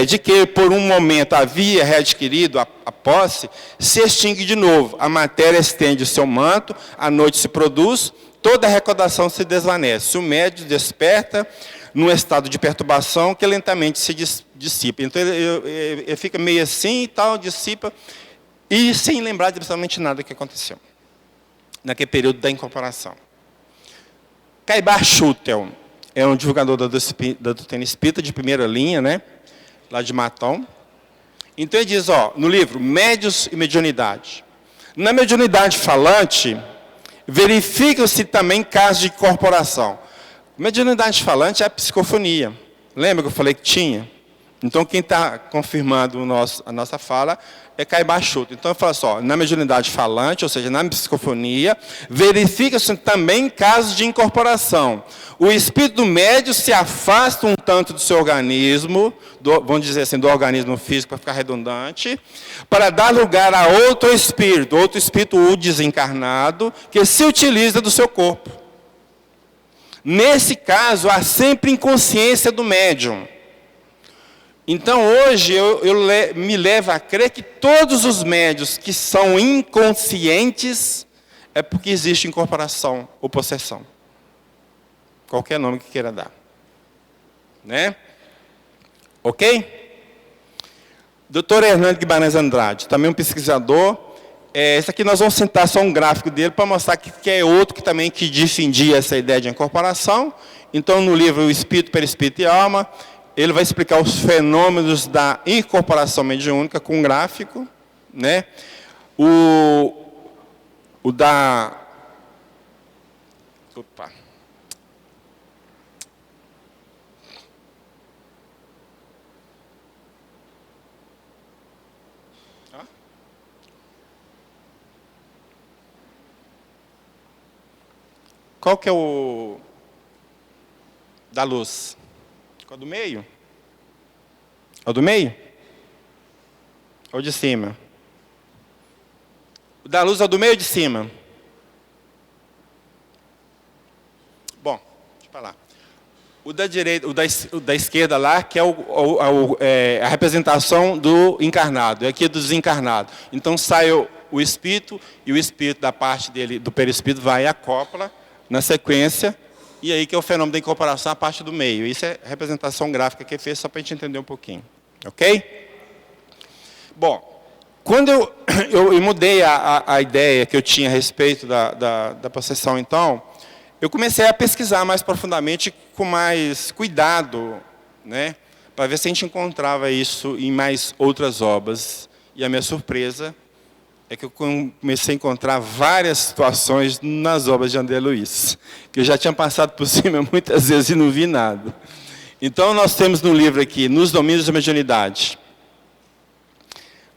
de que por um momento havia readquirido a posse, se extingue de novo. A matéria estende o seu manto, a noite se produz, toda a recordação se desvanece. O médium desperta num estado de perturbação que lentamente se dissipa. Então, ele fica meio assim e tal, dissipa, e sem lembrar de absolutamente nada que aconteceu naquele período da incorporação. Caibar Schutel é um divulgador da doutrina espírita de primeira linha, né? Lá de Matão. Então ele diz, no livro, Médios e Mediunidade. Na mediunidade falante, verificam-se também casos de incorporação. Mediunidade falante é a psicofonia. Lembra que eu falei que tinha? Então, quem está confirmando a nossa fala é Caibar Schutel. Então, eu falo só, na mediunidade falante, ou seja, na psicofonia, verifica-se também casos de incorporação. O espírito do médium se afasta um tanto do seu organismo, vamos dizer assim, do organismo físico, para ficar redundante, para dar lugar a outro espírito o desencarnado, que se utiliza do seu corpo. Nesse caso, há sempre inconsciência do médium. Então, hoje, me leva a crer que todos os médios que são inconscientes é porque existe incorporação ou possessão. Qualquer nome que queira dar. Né? Ok? Dr. Hernando Guimarães Andrade, também um pesquisador. Esse aqui nós vamos sentar só um gráfico dele para mostrar que é outro que defendia essa ideia de incorporação. Então, no livro O Espírito, Perispírito e Alma, ele vai explicar os fenômenos da incorporação mediúnica com um gráfico, né? Opa. Qual que é o da luz? Qual do meio? É o do meio? Ou de cima? O da luz é o do meio ou de cima? Bom, deixa eu falar. O da direita, o da esquerda lá, que é a representação do encarnado, é aqui do desencarnado. Então sai o espírito, e o espírito da parte dele, do perispírito, vai e acopla na sequência. E aí que é o fenômeno da incorporação, a parte do meio. Isso é a representação gráfica que ele fez, só para a gente entender um pouquinho. Ok? Bom, quando eu mudei a ideia que eu tinha a respeito da possessão, então, eu comecei a pesquisar mais profundamente, com mais cuidado, né, para ver se a gente encontrava isso em mais outras obras. E a minha surpresa é que eu comecei a encontrar várias situações nas obras de André Luiz, que eu já tinha passado por cima muitas vezes e não vi nada. Então, nós temos no livro aqui, Nos Domínios da Mediunidade.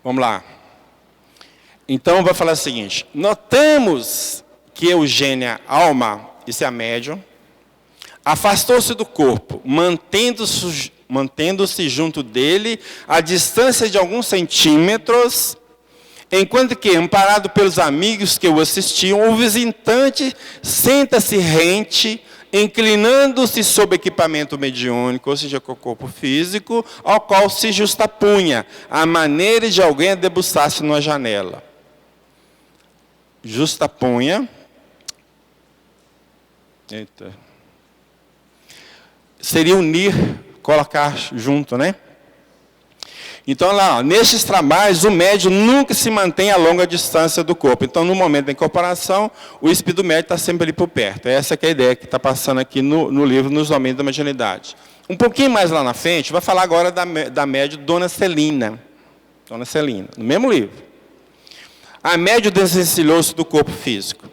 Vamos lá. Então, vai falar o seguinte. Notamos que Eugênia Alma, isso é a médium, afastou-se do corpo, mantendo-se junto dele a distância de alguns centímetros, enquanto que, amparado pelos amigos que o assistiam, o visitante senta-se rente, inclinando-se sob equipamento mediúnico, ou seja, com o corpo físico, ao qual se justapunha, a maneira de alguém debruçar-se numa janela. Justapunha. Eita. Seria unir, colocar junto, né? Então, lá, nestes trabalhos, o médium nunca se mantém a longa distância do corpo. Então, no momento da incorporação, o espírito do médium está sempre ali por perto. Essa que é a ideia que está passando aqui no livro, Nos Domínios da Mediunidade. Um pouquinho mais lá na frente, vai falar agora da médium Dona Celina. Dona Celina, no mesmo livro. A médium desvencilhou-se do corpo físico,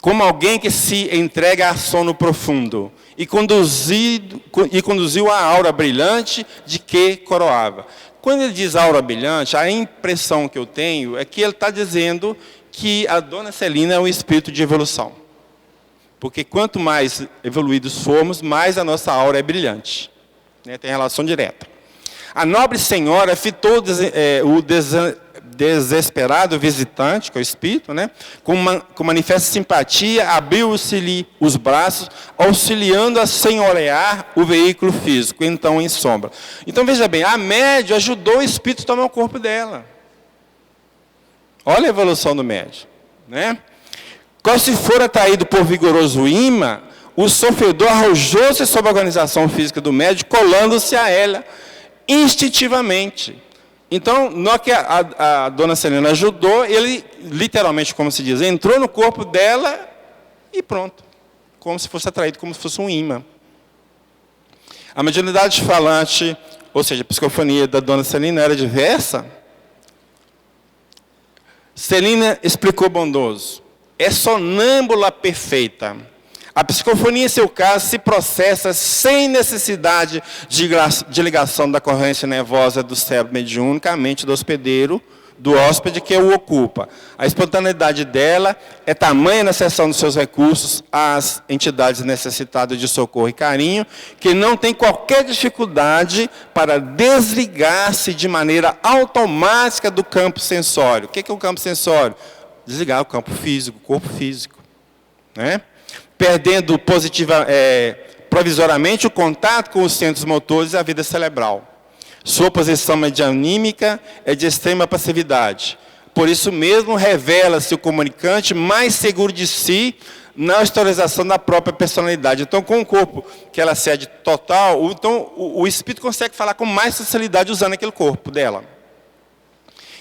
como alguém que se entrega a sono profundo, e conduziu a aura brilhante de que coroava. Quando ele diz aura brilhante, a impressão que eu tenho é que ele está dizendo que a Dona Celina é um espírito de evolução. Porque quanto mais evoluídos formos, mais a nossa aura é brilhante. né? Tem relação direta. A nobre senhora fitou o desesperado visitante, que é o espírito, né? Com manifesta simpatia, abriu-se-lhe os braços, auxiliando a senhorear o veículo físico, então em sombra. Então, veja bem, a médium ajudou o espírito a tomar o corpo dela. Olha a evolução do médium, né? Quando se for atraído por vigoroso imã, o sofredor arrojou-se sobre a organização física do médium, colando-se a ela instintivamente. Então, na que a dona Celina ajudou, ele, literalmente, como se diz, entrou no corpo dela e pronto. Como se fosse atraído, como se fosse um imã. A mediunidade falante, ou seja, a psicofonia da dona Celina era diversa. Celina explicou bondoso. É sonâmbula perfeita. A psicofonia, em seu caso, se processa sem necessidade de ligação da corrente nervosa do cérebro mediúnico à mente do hospedeiro, do hóspede que o ocupa. A espontaneidade dela é tamanha na cessão dos seus recursos às entidades necessitadas de socorro e carinho, que não tem qualquer dificuldade para desligar-se de maneira automática do campo sensório. O que é o campo sensório? Desligar o campo físico, o corpo físico, né? Perdendo provisoriamente o contato com os centros motores e a vida cerebral. Sua posição medianímica é de extrema passividade. Por isso mesmo, revela-se o comunicante mais seguro de si na historização da própria personalidade. Então, com o corpo que ela cede total, então, o espírito consegue falar com mais facilidade usando aquele corpo dela.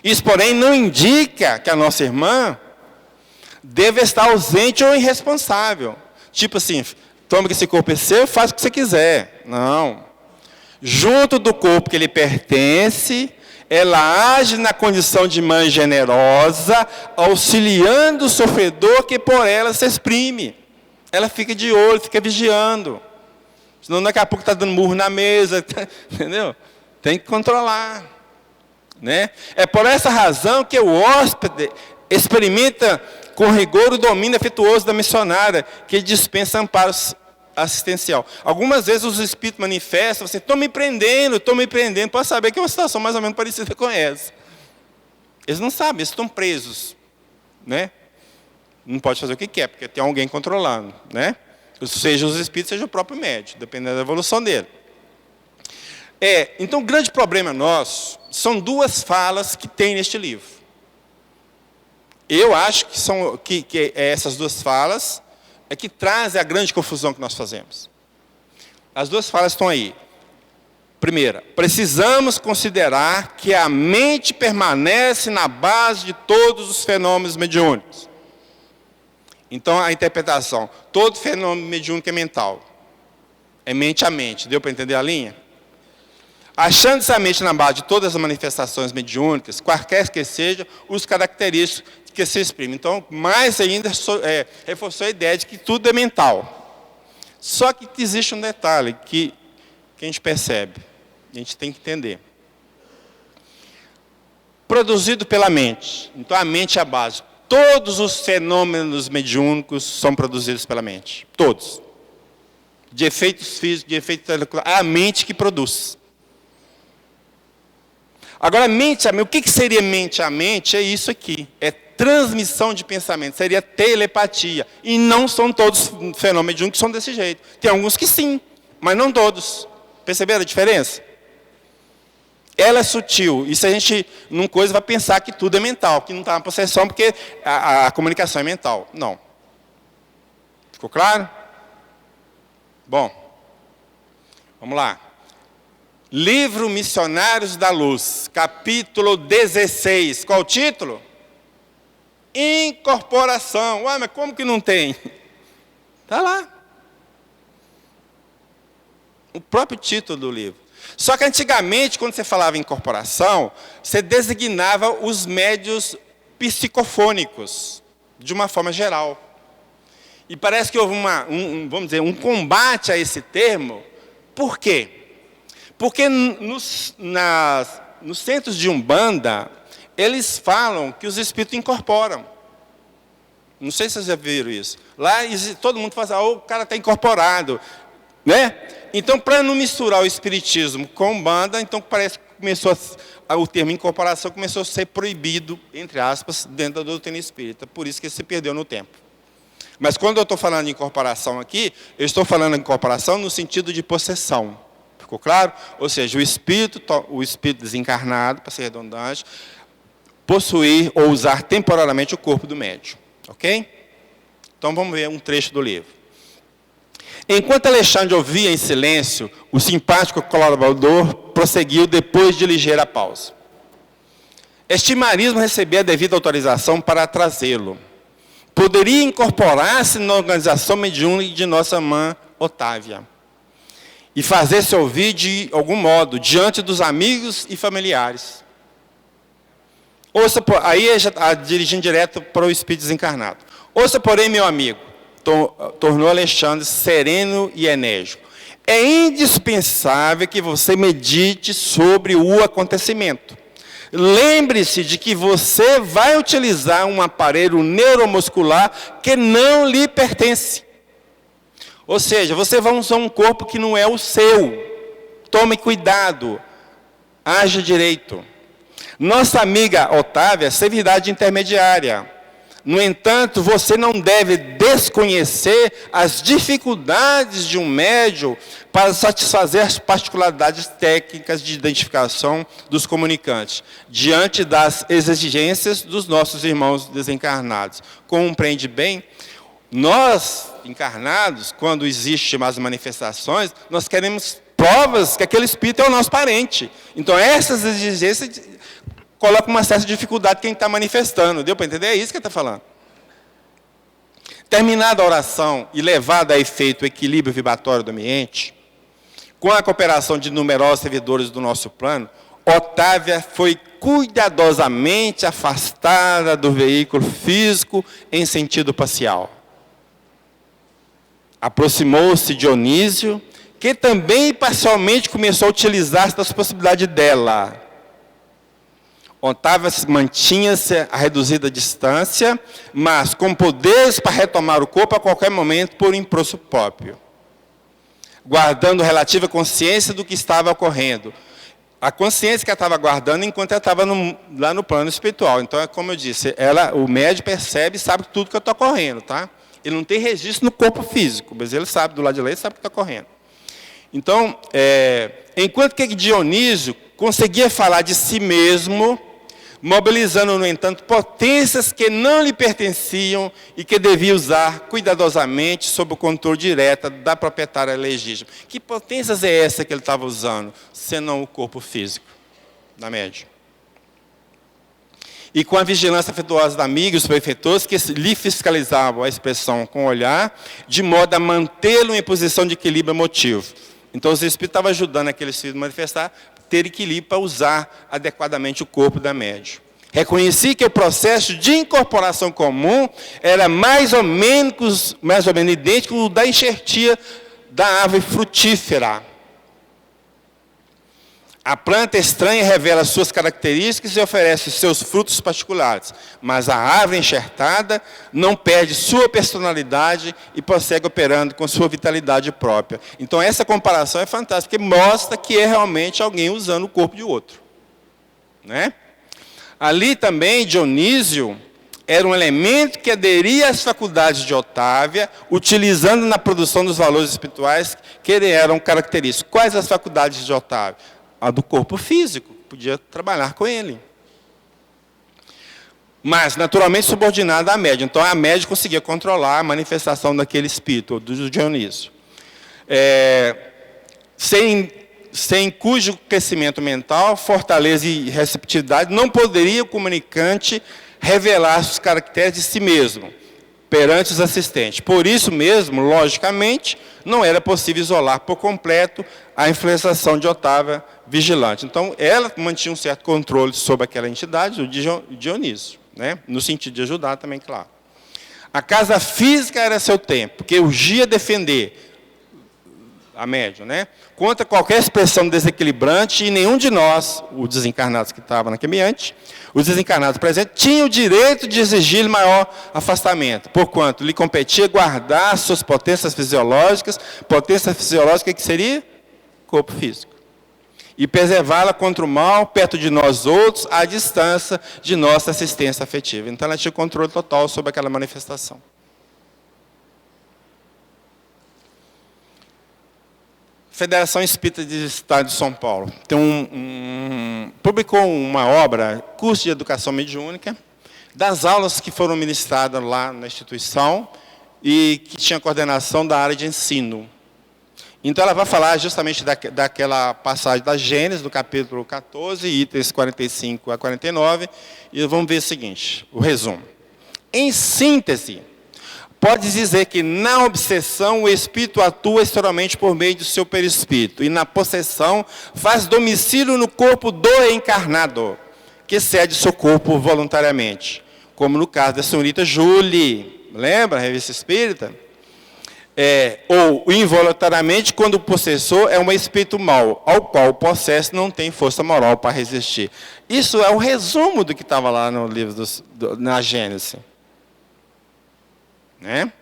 Isso, porém, não indica que a nossa irmã deve estar ausente ou irresponsável. Tipo assim, toma que esse corpo é seu, faz o que você quiser. Não. Junto do corpo que lhe pertence, ela age na condição de mãe generosa, auxiliando o sofredor que por ela se exprime. Ela fica de olho, fica vigiando. Senão daqui a pouco está dando murro na mesa, entendeu? Tem que controlar, né? É por essa razão que o hóspede experimenta com rigor o domínio afetuoso da missionária, que dispensa amparo assistencial. Algumas vezes os espíritos manifestam assim, estou me prendendo, para saber que é uma situação mais ou menos parecida com essa. Eles não sabem, eles estão presos, né? Não pode fazer o que quer, porque tem alguém controlando, né? Seja os espíritos, seja o próprio médium, dependendo da evolução dele. Então, o grande problema nosso são duas falas que tem neste livro. Eu acho que essas duas falas é que trazem a grande confusão que nós fazemos. As duas falas estão aí. Primeira, precisamos considerar que a mente permanece na base de todos os fenômenos mediúnicos. Então, a interpretação, todo fenômeno mediúnico é mental. É mente a mente, deu para entender a linha? Achando-se a mente na base de todas as manifestações mediúnicas, quaisquer que sejam os característicos que se exprimem. Então, mais ainda, reforçou a ideia de que tudo é mental. Só que existe um detalhe que a gente percebe, a gente tem que entender. Produzido pela mente. Então, a mente é a base. Todos os fenômenos mediúnicos são produzidos pela mente. Todos. De efeitos físicos, de efeitos intelectuais. É a mente que produz. Agora, mente a mente, o que seria mente a mente? É isso aqui. É transmissão de pensamento. Seria telepatia. E não são todos fenômenos mediúnicos que são desse jeito. Tem alguns que sim, mas não todos. Perceberam a diferença? Ela é sutil. E se a gente, numa coisa, vai pensar que tudo é mental, que não está na possessão, porque a comunicação é mental. Não. Ficou claro? Bom, vamos lá. Livro Missionários da Luz, capítulo 16. Qual o título? Incorporação. Ué, mas como que não tem? Está lá. O próprio título do livro. Só que antigamente, quando você falava em incorporação, você designava os médios psicofônicos, de uma forma geral. E parece que houve vamos dizer, um combate a esse termo. Por quê? Porque nos centros de Umbanda, eles falam que os espíritos incorporam. Não sei se vocês já viram isso. Lá todo mundo fala, o cara está incorporado. né? Então, para não misturar o espiritismo com Umbanda, então parece que o termo incorporação começou a ser proibido, entre aspas, dentro da doutrina espírita. Por isso que se perdeu no tempo. Mas quando eu estou falando de incorporação aqui, eu estou falando de incorporação no sentido de possessão. Ficou claro? Ou seja, o espírito desencarnado, para ser redundante, possuir ou usar temporariamente o corpo do médium. Ok? Então vamos ver um trecho do livro. Enquanto Alexandre ouvia em silêncio, o simpático colaborador prosseguiu depois de ligeira pausa. Este marismo recebia a devida autorização para trazê-lo. Poderia incorporar-se na organização mediúnica de nossa irmã Otávia e fazer-se ouvir de algum modo diante dos amigos e familiares. Ouça, aí dirigindo direto para o espírito desencarnado. Ouça, porém, meu amigo, tornou Alexandre sereno e enérgico. É indispensável que você medite sobre o acontecimento. Lembre-se de que você vai utilizar um aparelho neuromuscular que não lhe pertence. Ou seja, você vai usar um corpo que não é o seu. Tome cuidado. Haja direito. Nossa amiga Otávia servirá de intermediária. No entanto, você não deve desconhecer as dificuldades de um médium para satisfazer as particularidades técnicas de identificação dos comunicantes, diante das exigências dos nossos irmãos desencarnados. Compreende bem? Nós, encarnados, quando existem as manifestações, nós queremos provas que aquele espírito é o nosso parente. Então, essas exigências colocam uma certa dificuldade quem está manifestando. Deu para entender? É isso que ele está falando. Terminada a oração e levada a efeito o equilíbrio vibratório do ambiente, com a cooperação de numerosos servidores do nosso plano, Otávia foi cuidadosamente afastada do veículo físico em sentido parcial. Aproximou-se Dionísio, que também parcialmente começou a utilizar-se das possibilidades dela. Otávia mantinha-se a reduzida distância, mas com poderes para retomar o corpo a qualquer momento por impulso próprio, guardando relativa consciência do que estava ocorrendo. A consciência que ela estava guardando enquanto ela estava lá no plano espiritual. Então, é como eu disse, o médium percebe e sabe tudo que está ocorrendo, tá? Ele não tem registro no corpo físico, mas ele sabe, do lado de lá, ele sabe o que está ocorrendo. Então, enquanto que Dionísio conseguia falar de si mesmo, mobilizando, no entanto, potências que não lhe pertenciam e que devia usar cuidadosamente sob o controle direto da proprietária legítima. Que potências é essa que ele estava usando, senão o corpo físico da médium? E com a vigilância afetuosa da amiga e os benfeitores que lhe fiscalizavam a expressão com o olhar, de modo a mantê-lo em posição de equilíbrio emotivo. Então, os espíritos estavam ajudando aquele espírito a manifestar, ter equilíbrio para usar adequadamente o corpo da médium. Reconheci que o processo de incorporação comum era mais ou menos idêntico ao da enxertia da árvore frutífera. A planta estranha revela suas características e oferece seus frutos particulares, mas a árvore enxertada não perde sua personalidade e prossegue operando com sua vitalidade própria. Então, essa comparação é fantástica, porque mostra que é realmente alguém usando o corpo de outro, né? Ali também, Dionísio era um elemento que aderia às faculdades de Otávia, utilizando na produção dos valores espirituais que eram característicos. Quais as faculdades de Otávio? A do corpo físico, podia trabalhar com ele. Mas, naturalmente, subordinada à média. Então, a média conseguia controlar a manifestação daquele espírito, do Dionísio. Sem cujo crescimento mental, fortaleza e receptividade, não poderia o comunicante revelar os caracteres de si mesmo perante os assistentes. Por isso mesmo, logicamente, não era possível isolar por completo a influenciação de Otávia vigilante. Então, ela mantinha um certo controle sobre aquela entidade, o Dionísio, né? No sentido de ajudar também, claro. A casa física era seu tempo, que urgia defender a médium, né? Contra qualquer expressão desequilibrante e nenhum de nós, os desencarnados que estavam naquele ambiente, os desencarnados presentes, tinham o direito de exigir maior afastamento, porquanto lhe competia guardar suas potência fisiológica que seria corpo físico, e preservá-la contra o mal, perto de nós outros, à distância de nossa assistência afetiva. Então ela tinha controle total sobre aquela manifestação. Federação Espírita de Estado de São Paulo publicou uma obra, Curso de Educação Mediúnica, das aulas que foram ministradas lá na instituição e que tinha coordenação da área de ensino. Então ela vai falar justamente daquela passagem da Gênesis, do capítulo 14, itens 45 a 49, e vamos ver o seguinte, o resumo. Em síntese, pode dizer que na obsessão o espírito atua exteriormente por meio do seu perispírito, e na possessão faz domicílio no corpo do encarnado, que cede seu corpo voluntariamente, como no caso da senhorita Julie, lembra a Revista Espírita? Ou involuntariamente, quando o possessor é um espírito mau, ao qual o possesso não tem força moral para resistir. Isso é um resumo do que estava lá no livro na Gênesis. Né?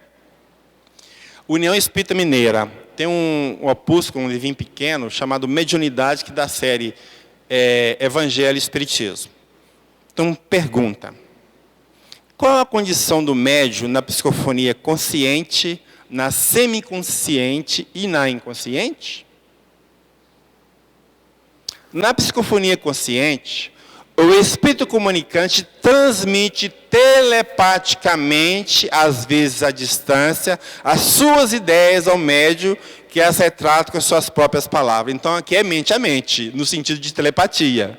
União Espírita Mineira tem um opúsculo, um livrinho pequeno, chamado Mediunidade, que da série Evangelho e Espiritismo. Então, pergunta. Qual a condição do médium na psicofonia consciente, na semiconsciente e na inconsciente? Na psicofonia consciente, o espírito comunicante transmite telepaticamente, às vezes à distância, as suas ideias ao médium, que as retrata com as suas próprias palavras. Então aqui é mente a mente, no sentido de telepatia.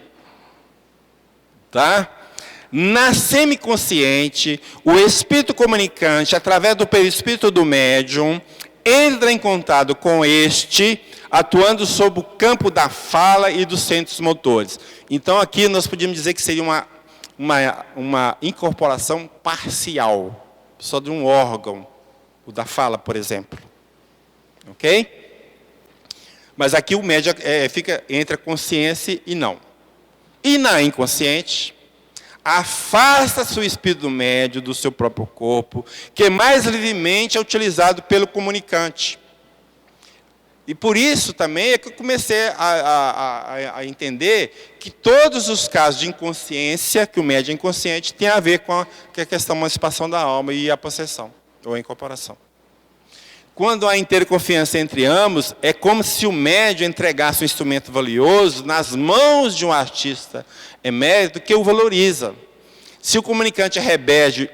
Tá? Na semiconsciente, o espírito comunicante, através do perispírito do médium, entra em contato com este, atuando sob o campo da fala e dos centros motores. Então aqui nós podíamos dizer que seria uma incorporação parcial, só de um órgão, o da fala, por exemplo. Ok? Mas aqui o médium fica entre a consciência e não. E na inconsciente, afasta-se o espírito do médium do seu próprio corpo, que mais livremente é utilizado pelo comunicante. E por isso também é que eu comecei a entender que todos os casos de inconsciência, que o médium é inconsciente, tem a ver com a questão da emancipação da alma e a possessão, ou a incorporação. Quando há inteira confiança entre ambos, é como se o médium entregasse um instrumento valioso nas mãos de um artista emérito que o valoriza. Se o comunicante é rebelde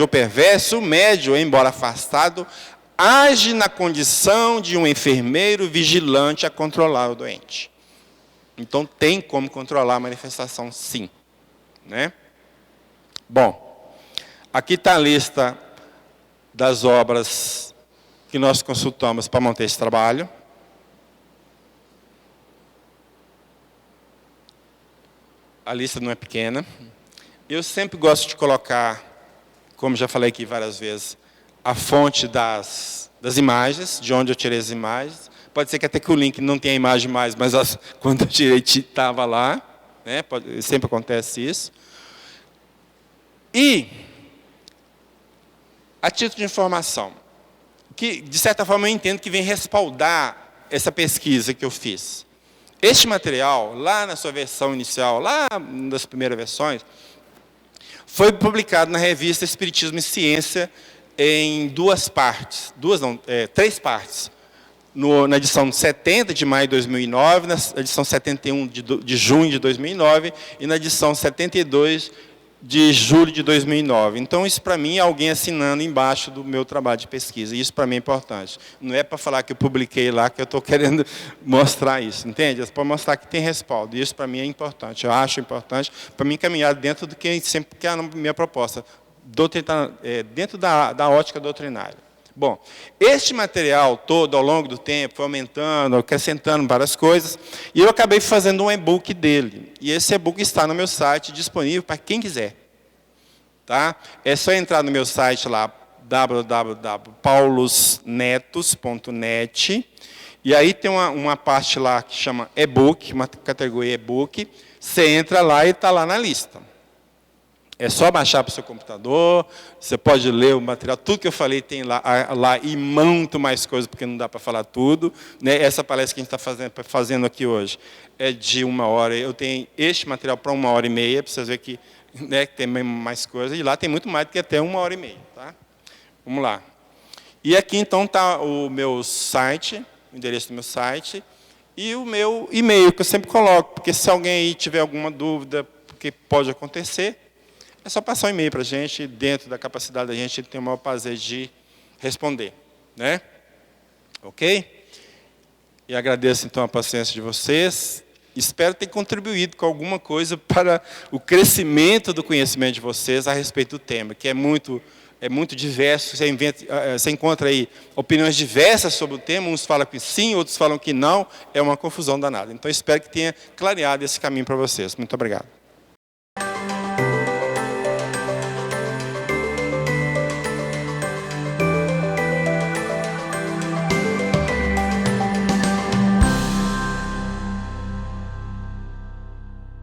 ou perverso, o médium, embora afastado, age na condição de um enfermeiro vigilante a controlar o doente. Então tem como controlar a manifestação, sim. Né? Bom, aqui está a lista das obras que nós consultamos para montar esse trabalho. A lista não é pequena. Eu sempre gosto de colocar, como já falei aqui várias vezes, a fonte das imagens, de onde eu tirei as imagens. Pode ser que até que o link não tenha imagem mais, mas quando eu tirei estava lá. Né? Sempre acontece isso. E, a título de informação, que, de certa forma, eu entendo que vem respaldar essa pesquisa que eu fiz. Este material, lá na sua versão inicial, lá nas primeiras versões, foi publicado na revista Espiritismo e Ciência em três partes. Na edição 70 de maio de 2009, na edição 71 de junho de 2009 e na edição 72 de julho de 2009. Então, isso para mim é alguém assinando embaixo do meu trabalho de pesquisa. E isso para mim é importante. Não é para falar que eu publiquei lá, que eu estou querendo mostrar isso, entende? É para mostrar que tem respaldo. E isso para mim é importante. Eu acho importante para mim caminhar dentro do que sempre que é a minha proposta, dentro da ótica doutrinária. Bom, este material todo, ao longo do tempo, foi aumentando, acrescentando várias coisas, e eu acabei fazendo um e-book dele. E esse e-book está no meu site, disponível para quem quiser. Tá? É só entrar no meu site lá, www.paulusnetos.net, E aí tem uma parte lá que chama e-book, uma categoria e-book. Você entra lá e está lá na lista. É só baixar para o seu computador, você pode ler o material, tudo que eu falei tem lá e muito mais coisas, porque não dá para falar tudo. Né? Essa palestra que a gente está fazendo aqui hoje é de 1 hora. Eu tenho este material para 1h30, para vocês verem que, né, que tem mais coisas. E lá tem muito mais do que até 1h30. Tá? Vamos lá. E aqui, então, está o meu site, o endereço do meu site, e o meu e-mail, que eu sempre coloco, porque se alguém aí tiver alguma dúvida, porque pode acontecer, é só passar um e-mail para a gente, dentro da capacidade da gente, tem o maior prazer de responder. Né? Ok? E agradeço, então, a paciência de vocês. Espero ter contribuído com alguma coisa para o crescimento do conhecimento de vocês a respeito do tema, que é muito diverso. Você encontra aí opiniões diversas sobre o tema. Uns falam que sim, outros falam que não. É uma confusão danada. Então, espero que tenha clareado esse caminho para vocês. Muito obrigado.